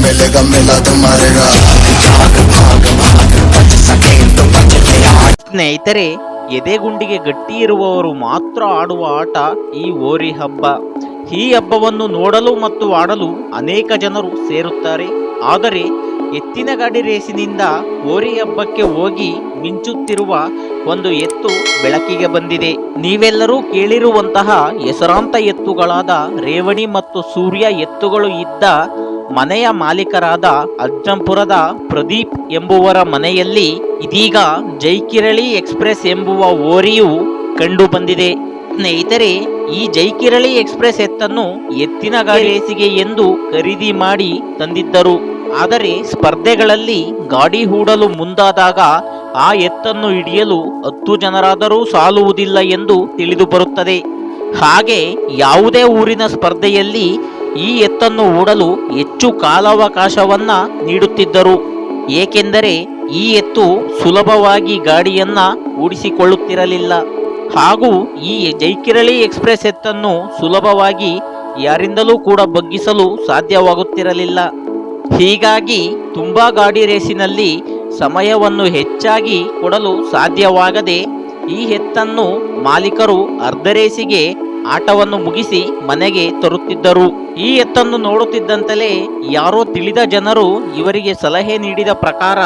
मिलेगा मिला तो मारेगा भाग भाग भाग बच सके तो बच गया। ಸ್ನೇಹಿತರೆ, ಎದೆಗುಂಡಿಗೆ ಗಟ್ಟಿ ಇರುವವರು ಮಾತ್ರ ಆಡುವ ಆಟ ಈ ಹೋರಿ ಹಬ್ಬ. ಈ ಹಬ್ಬವನ್ನು ನೋಡಲು ಮತ್ತು ಆಡಲು ಅನೇಕ ಜನರು ಸೇರುತ್ತಾರೆ. ಆದರೆ ಎತ್ತಿನ ಗಾಡಿ ರೇಸಿನಿಂದ ಹೋರಿ ಹಬ್ಬಕ್ಕೆ ಹೋಗಿ ಮಿಂಚುತ್ತಿರುವ ಒಂದು ಎತ್ತು ಬೆಳಕಿಗೆ ಬಂದಿದೆ. ನೀವೆಲ್ಲರೂ ಕೇಳಿರುವಂತಹ ಹೆಸರಾಂತ ಎತ್ತುಗಳಾದ ರೇವಣಿ ಮತ್ತು ಸೂರ್ಯ ಎತ್ತುಗಳು ಇದ್ದ ಮನೆಯ ಮಾಲೀಕರಾದ ಅಜ್ಜಂಪುರದ ಪ್ರದೀಪ್ ಎಂಬುವರ ಮನೆಯಲ್ಲಿ ಇದೀಗ ಜೈಕಿರಳಿ ಎಕ್ಸ್‌ಪ್ರೆಸ್ ಎಂಬುವ ಹೋರಿಯು ಕಂಡು ಬಂದಿದೆ. ಸ್ನೇಹಿತರೆ, ಈ ಜೈಕಿರಳಿ ಎಕ್ಸ್‌ಪ್ರೆಸ್ ಎತ್ತನ್ನು ಎತ್ತಿನ ಗಾಡಿ ರೇಸಿಗೆ ಎಂದು ಖರೀದಿ ಮಾಡಿ ತಂದಿದ್ದರು. ಆದರೆ ಸ್ಪರ್ಧೆಗಳಲ್ಲಿ ಗಾಡಿ ಹೂಡಲು ಮುಂದಾದಾಗ ಆ ಎತ್ತನ್ನು ಹಿಡಿಯಲು 10 ಜನರಾದರೂ ಸಾಲುವುದಿಲ್ಲ ಎಂದು ತಿಳಿದು ಬರುತ್ತದೆ. ಹಾಗೆ ಯಾವುದೇ ಊರಿನ ಸ್ಪರ್ಧೆಯಲ್ಲಿ ಈ ಎತ್ತನ್ನು ಹೂಡಲು ಹೆಚ್ಚು ಕಾಲಾವಕಾಶವನ್ನ ನೀಡುತ್ತಿದ್ದರು. ಏಕೆಂದರೆ ಈ ಎತ್ತು ಸುಲಭವಾಗಿ ಗಾಡಿಯನ್ನ ಓಡಿಸಿಕೊಳ್ಳುತ್ತಿರಲಿಲ್ಲ. ಹಾಗೂ ಈ ಜೈಕಿರಳಿ ಎಕ್ಸ್‌ಪ್ರೆಸ್ ಎತ್ತನ್ನು ಸುಲಭವಾಗಿ ಯಾರಿಂದಲೂ ಕೂಡ ಬಗ್ಗಿಸಲು ಸಾಧ್ಯವಾಗುತ್ತಿರಲಿಲ್ಲ. ಹೀಗಾಗಿ ತುಂಬಾ ಗಾಡಿ ರೇಸಿನಲ್ಲಿ ಸಮಯವನ್ನು ಹೆಚ್ಚಾಗಿ ಕೊಡಲು ಸಾಧ್ಯವಾಗದೆ ಈ ಎತ್ತನ್ನು ಮಾಲೀಕರು ಅರ್ಧ ರೇಸಿಗೆ ಆಟವನ್ನು ಮುಗಿಸಿ ಮನೆಗೆ ತರುತ್ತಿದ್ದರು. ಈ ಎತ್ತನ್ನು ನೋಡುತ್ತಿದ್ದಂತಲೇ ಯಾರೋ ತಿಳಿದ ಜನರು ಇವರಿಗೆ ಸಲಹೆ ನೀಡಿದ ಪ್ರಕಾರ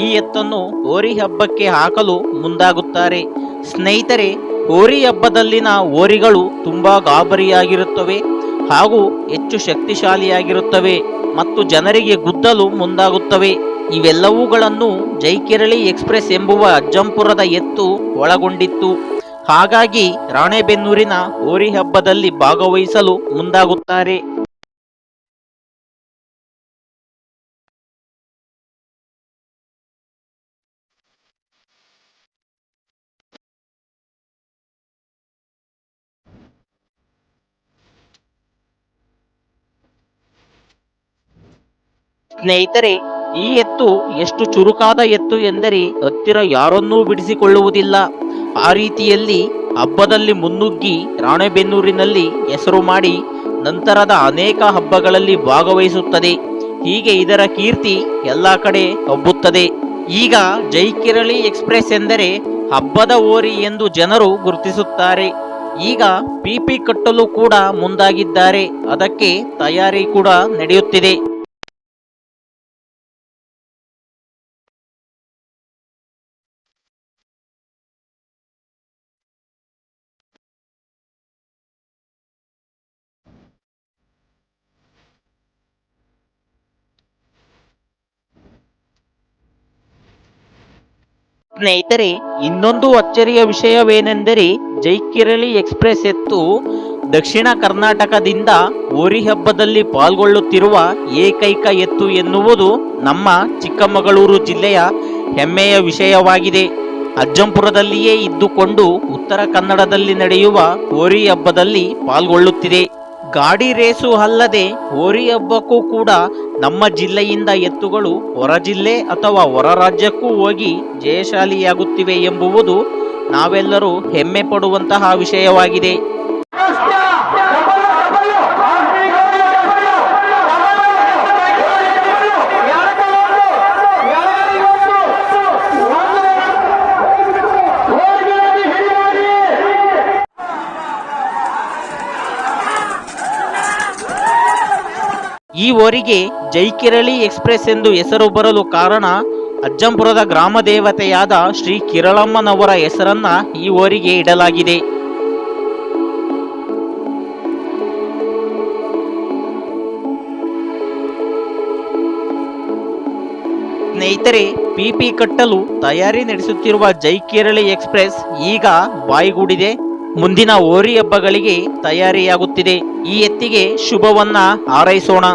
ಈ ಎತ್ತನ್ನು ಹೋರಿ ಹಬ್ಬಕ್ಕೆ ಹಾಕಲು ಮುಂದಾಗುತ್ತಾರೆ. ಸ್ನೇಹಿತರೆ, ಹೋರಿ ಹಬ್ಬದಲ್ಲಿನ ಹೋರಿಗಳು ತುಂಬಾ ಗಾಬರಿಯಾಗಿರುತ್ತವೆ ಹಾಗೂ ಹೆಚ್ಚು ಶಕ್ತಿಶಾಲಿಯಾಗಿರುತ್ತವೆ ಮತ್ತು ಜನರಿಗೆ ಗುದ್ದಲು ಮುಂದಾಗುತ್ತವೆ. ಇವೆಲ್ಲವುಗಳನ್ನು ಜೈಕಿರಳಿ ಎಕ್ಸ್‌ಪ್ರೆಸ್ ಎಂಬುವ ಅಜ್ಜಂಪುರದ ಎತ್ತು ಒಳಗೊಂಡಿತ್ತು. ಹಾಗಾಗಿ ರಾಣೆಬೆನ್ನೂರಿನ ಹೋರಿ ಹಬ್ಬದಲ್ಲಿ ಭಾಗವಹಿಸಲು ಮುಂದಾಗುತ್ತಾರೆ. ಸ್ನೇಹಿತರೆ, ಈ ಎತ್ತು ಎಷ್ಟು ಚುರುಕಾದ ಎತ್ತು ಎಂದರೆ ಹತ್ತಿರ ಯಾರನ್ನೂ ಬಿಡಿಸಿಕೊಳ್ಳುವುದಿಲ್ಲ. ಆ ರೀತಿಯಲ್ಲಿ ಹಬ್ಬದಲ್ಲಿ ಮುನ್ನುಗ್ಗಿ ರಾಣೆಬೆನ್ನೂರಿನಲ್ಲಿ ಹೆಸರು ಮಾಡಿ ನಂತರದ ಅನೇಕ ಹಬ್ಬಗಳಲ್ಲಿ ಭಾಗವಹಿಸುತ್ತದೆ. ಹೀಗೆ ಇದರ ಕೀರ್ತಿ ಎಲ್ಲ ಕಡೆ ಹಬ್ಬುತ್ತದೆ. ಈಗ ಜೈಕಿರಳಿ ಎಕ್ಸ್‌ಪ್ರೆಸ್ ಎಂದರೆ ಹಬ್ಬದ ಹೋರಿ ಎಂದು ಜನರು ಗುರುತಿಸುತ್ತಾರೆ. ಈಗ ಪಿಪಿ ಕಟ್ಟಲು ಕೂಡ ಮುಂದಾಗಿದ್ದಾರೆ. ಅದಕ್ಕೆ ತಯಾರಿ ಕೂಡ ನಡೆಯುತ್ತಿದೆ. ಸ್ನೇಹಿತರೆ, ಇನ್ನೊಂದು ಅಚ್ಚರಿಯ ವಿಷಯವೇನೆಂದರೆ ಜೈಕಿರಳಿ ಎಕ್ಸ್‌ಪ್ರೆಸ್ ಎತ್ತು ದಕ್ಷಿಣ ಕರ್ನಾಟಕದಿಂದ ಹೋರಿ ಹಬ್ಬದಲ್ಲಿ ಪಾಲ್ಗೊಳ್ಳುತ್ತಿರುವ ಏಕೈಕ ಎತ್ತು ಎನ್ನುವುದು ನಮ್ಮ ಚಿಕ್ಕಮಗಳೂರು ಜಿಲ್ಲೆಯ ಹೆಮ್ಮೆಯ ವಿಷಯವಾಗಿದೆ. ಅಜ್ಜಂಪುರದಲ್ಲಿಯೇ ಇದ್ದುಕೊಂಡು ಉತ್ತರ ಕನ್ನಡದಲ್ಲಿ ನಡೆಯುವ ಹೋರಿ ಹಬ್ಬದಲ್ಲಿ ಪಾಲ್ಗೊಳ್ಳುತ್ತಿದೆ. ಗಾಡಿ ರೇಸು ಅಲ್ಲದೆ ಹೋರಿ ಹಬ್ಬಕ್ಕೂ ಕೂಡ ನಮ್ಮ ಜಿಲ್ಲೆಯಿಂದ ಎತ್ತುಗಳು ಹೊರ ಜಿಲ್ಲೆ ಅಥವಾ ಹೊರ ರಾಜ್ಯಕ್ಕೂ ಹೋಗಿ ಜಯಶಾಲಿಯಾಗುತ್ತಿವೆ ಎಂಬುವುದು ನಾವೆಲ್ಲರೂ ಹೆಮ್ಮೆ ಪಡುವಂತಹ ವಿಷಯವಾಗಿದೆ. ಈ ಹೋರಿಗೆ ಜೈಕಿರಳಿ ಎಕ್ಸ್‌ಪ್ರೆಸ್ ಎಂದು ಹೆಸರು ಬರಲು ಕಾರಣ ಅಜ್ಜಂಪುರದ ಗ್ರಾಮ ದೇವತೆಯಾದ ಶ್ರೀ ಕಿರಳಮ್ಮನವರ ಹೆಸರನ್ನ ಈ ಹೋರಿಗೆ ಇಡಲಾಗಿದೆ. ಸ್ನೇಹಿತರೆ, ಪಿಪಿ ಕಟ್ಟಲು ತಯಾರಿ ನಡೆಸುತ್ತಿರುವ ಜೈಕಿರಳಿ ಎಕ್ಸ್‌ಪ್ರೆಸ್ ಈಗ ಬಾಯ್ಗೂಡಿದೆ. ಮುಂದಿನ ಹೋರಿ ಹಬ್ಬಗಳಿಗೆ ತಯಾರಿಯಾಗುತ್ತಿದೆ. ಈ ಎತ್ತಿಗೆ ಶುಭವನ್ನ ಹಾರೈಸೋಣ.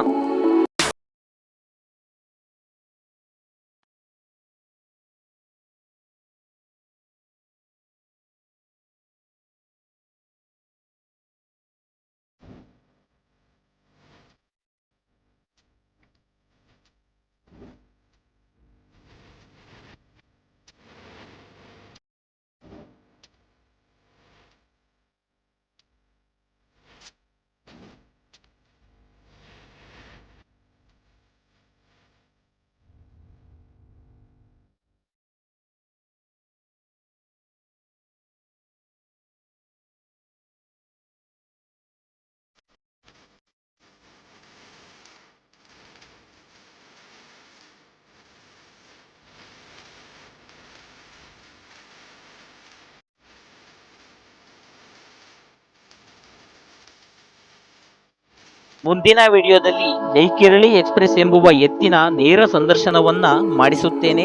ಮುಂದಿನ ವಿಡಿಯೋದಲ್ಲಿ ಜೈಕಿರಳಿ ಎಕ್ಸ್ಪ್ರೆಸ್ ಎಂಬುವ ಎತ್ತಿನ ನೇರ ಸಂದರ್ಶನವನ್ನ ಮಾಡಿಸುತ್ತೇನೆ.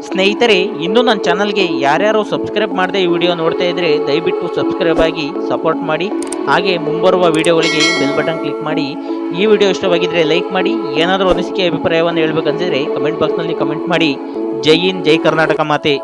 ಸ್ನೇಹಿತರೆ, ಇನ್ನೂ ನನ್ನ ಚಾನಲ್ಗೆ ಯಾರ್ಯಾರು ಸಬ್ಸ್ಕ್ರೈಬ್ ಮಾಡದೆ ಈ ವಿಡಿಯೋ ನೋಡ್ತಾ ಇದ್ರೆ ದಯವಿಟ್ಟು ಸಬ್ಸ್ಕ್ರೈಬ್ ಆಗಿ ಸಪೋರ್ಟ್ ಮಾಡಿ. ಹಾಗೆ ಮುಂಬರುವ ವಿಡಿಯೋಗಳಿಗೆ ಬೆಲ್ ಬಟನ್ ಕ್ಲಿಕ್ ಮಾಡಿ. ಈ ವಿಡಿಯೋ ಇಷ್ಟವಾಗಿದ್ರೆ ಲೈಕ್ ಮಾಡಿ. ಏನಾದರೂ ಅನಿಸಿಕೆ ಅಭಿಪ್ರಾಯವನ್ನು ಹೇಳ್ಬೇಕಂತಿದ್ರೆ ಕಮೆಂಟ್ ಬಾಕ್ಸ್ನಲ್ಲಿ ಕಮೆಂಟ್ ಮಾಡಿ. ಜೈ ಹಿಂದ್, ಜೈ ಕರ್ನಾಟಕ ಮಾತೆ.